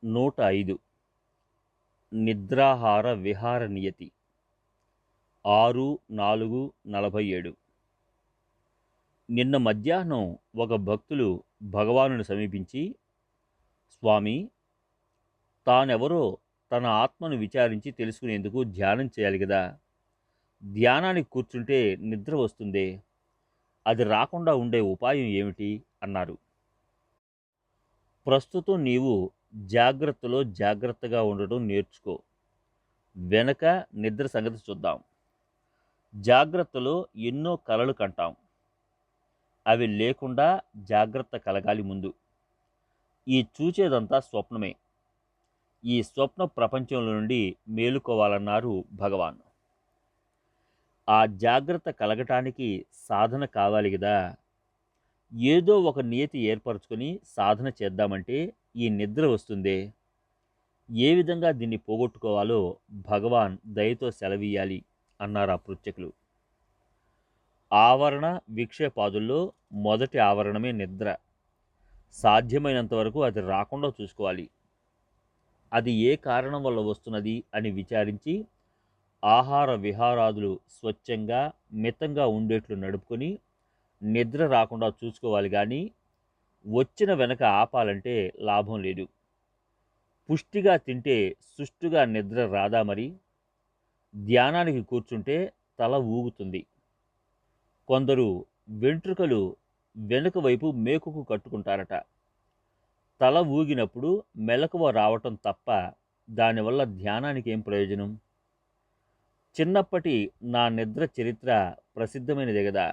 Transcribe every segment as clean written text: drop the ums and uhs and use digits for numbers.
105 నిద్రాహార విహార నియతి 6/4/47 నిన్న మధ్యాహ్నం ఒక భక్తులు భగవానుని సమీపించి, స్వామి, తానెవరో తన ఆత్మను విచారించి తెలుసుకునేందుకు ధ్యానం చేయాలి కదా, ధ్యానానికి కూర్చుంటే నిద్ర వస్తుందే, అది రాకుండా ఉండే ఉపాయం ఏమిటి అన్నారు. ప్రస్తుతం నీవు జాగ్రత్తలో జాగ్రత్తగా ఉండటం నేర్చుకో, వెనక నిద్ర సంగతి చూద్దాం. జాగ్రత్తలో ఎన్నో కలలు కంటాం, అవి లేకుండా జాగ్రత్త కలగాలి ముందు. ఈ చూచేదంతా స్వప్నమే. ఈ స్వప్న ప్రపంచంలో నుండి మేలుకోవాలన్నారు భగవాన్. ఆ జాగ్రత్త కలగటానికి సాధన కావాలి కదా. ఏదో ఒక నియతి ఏర్పరచుకొని సాధన చేద్దామంటే ఈ నిద్ర వస్తుందే, ఏ విధంగా దీన్ని పోగొట్టుకోవాలో భగవాన్ దయతో సెలవీయాలి అన్నారు ఆ పృచ్ఛకులు. ఆవరణ విక్షేపాదుల్లో మొదటి ఆవరణమే నిద్ర. సాధ్యమైనంత వరకు అది రాకుండా చూసుకోవాలి. అది ఏ కారణం వల్ల వస్తున్నది అని విచారించి ఆహార విహారాదులు స్వచ్ఛంగా మితంగా ఉండేట్లు నడుపుకొని నిద్ర రాకుండా చూసుకోవాలి. కానీ వచ్చిన వెనక ఆపాలంటే లాభం లేదు. పుష్టిగా తింటే సుష్టుగా నిద్ర రాదా మరి? ధ్యానానికి కూర్చుంటే తల ఊగుతుంది. కొందరు వెంట్రుకలు వెనుక వైపు మేకుకు కట్టుకుంటారట. తల ఊగినప్పుడు మెలకువ రావటం తప్ప దానివల్ల ధ్యానానికి ఏం ప్రయోజనం? చిన్నప్పటి నా నిద్ర చరిత్ర ప్రసిద్ధమైనదే కదా.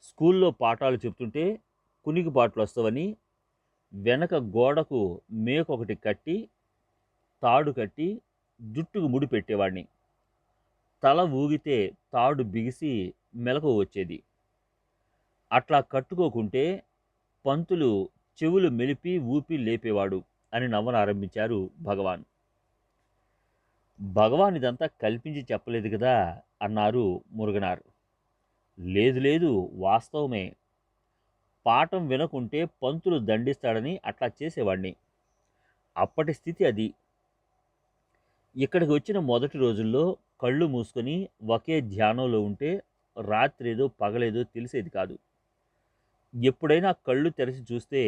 స్కూల్లో పాఠాలు చెప్తుంటే కునికిపాట్లు వస్తావని వెనక గోడకు మేకొకటి కట్టి తాడు కట్టి జుట్టుకు ముడి పెట్టేవాడిని. తల ఊగితే తాడు బిగిసి మెలకువ వచ్చేది. అట్లా కట్టుకోకుంటే పంతులు చెవులు మెలిపి ఊపి లేపేవాడు అని నవ్వనారంభించారు భగవాన్. భగవాన్ ఇదంతా కల్పించి చెప్పలేదు కదా అన్నారు మురుగనార్. లేదు లేదు, వాస్తవమే. పాఠం వినకుంటే పంతులు దండిస్తాడని అట్లా చేసేవాడిని. అప్పటి స్థితి అది. ఇక్కడికి వచ్చిన మొదటి రోజుల్లో కళ్ళు మూసుకొని ఒకే ధ్యానంలో ఉంటే రాత్రేదో పగలేదో తెలిసేది కాదు. ఎప్పుడైనా కళ్ళు తెరచి చూస్తే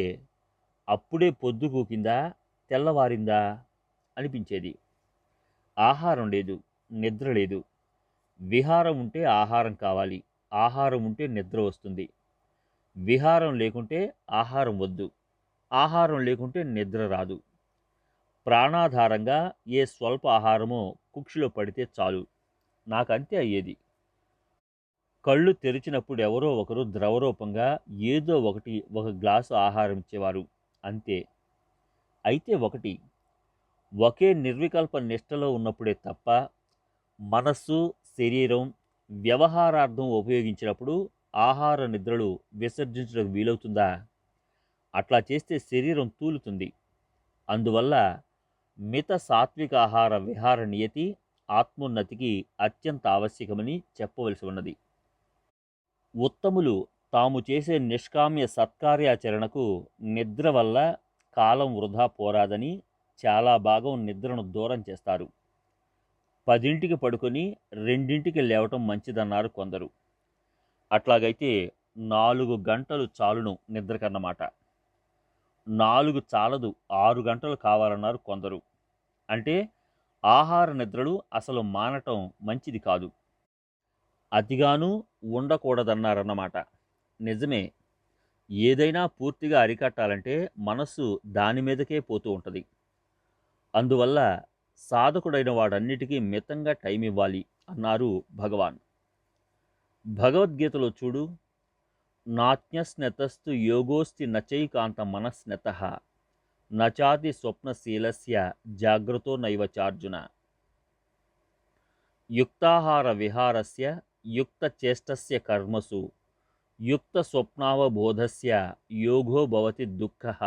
అప్పుడే పొద్దు కూకిందా తెల్లవారిందా అనిపించేది. ఆహారం లేదు, నిద్ర లేదు. విహారం ఉంటే ఆహారం కావాలి, ఆహారం ఉంటే నిద్ర వస్తుంది. విహారం లేకుంటే ఆహారం వద్దు, ఆహారం లేకుంటే నిద్ర రాదు. ప్రాణాధారంగా ఏ స్వల్ప ఆహారమో కుక్షిలో పడితే చాలు. నాకంతే అయ్యేది. కళ్ళు తెరిచినప్పుడు ఎవరో ఒకరు ద్రవరూపంగా ఏదో ఒకటి ఒక గ్లాసు ఆహారం ఇచ్చేవారు, అంతే. అయితే ఒకటి, ఒకే నిర్వికల్ప నిష్టలో ఉన్నప్పుడే తప్ప మనస్సు శరీరం వ్యవహారార్థం ఉపయోగించినప్పుడు ఆహార నిద్రలు విసర్జించడానికి వీలవుతుందా? అట్లా చేస్తే శరీరం తూలుతుంది. అందువల్ల మిత సాత్విక ఆహార విహార నియతి ఆత్మోన్నతికి అత్యంత ఆవశ్యకమని చెప్పవలసి ఉన్నది. ఉత్తములు తాము చేసే నిష్కామ్య సత్కార్యాచరణకు నిద్ర వల్ల కాలం వృధా పోరాదని చాలా భాగం నిద్రను దూరం చేస్తారు. 10ంటికి పడుకొని 2ంటికి లేవటం మంచిదన్నారు కొందరు. అట్లాగైతే 4 గంటలు చాలును నిద్రకన్నమాట. 4 చాలదు, 6 గంటలు కావాలన్నారు కొందరు. అంటే ఆహార నిద్రలు అసలు మానటం మంచిది కాదు, అతిగాను ఉండకూడదన్నారన్నమాట. నిజమే. ఏదైనా పూర్తిగా అరికట్టాలంటే మనస్సు దాని మీదకే పోతూ ఉంటుంది. అందువల్ల సాధకుడైన వాడన్నిటికీ మితంగా టైం ఇవ్వాలి అన్నారు భగవాన్. భగవద్గీతలో చూడు, నాత్యస్నతస్తు యోగోస్తి నచైకాంత మనస్నతః నచాతి స్వప్నశీలస్య జాగ్రత్తో నైవ చార్జున. యుక్తాహార విహారస్య యుక్తచేష్టస్య కర్మసు యుక్త స్వప్నావబోధస్య యోగో భవతి దుఃఖః.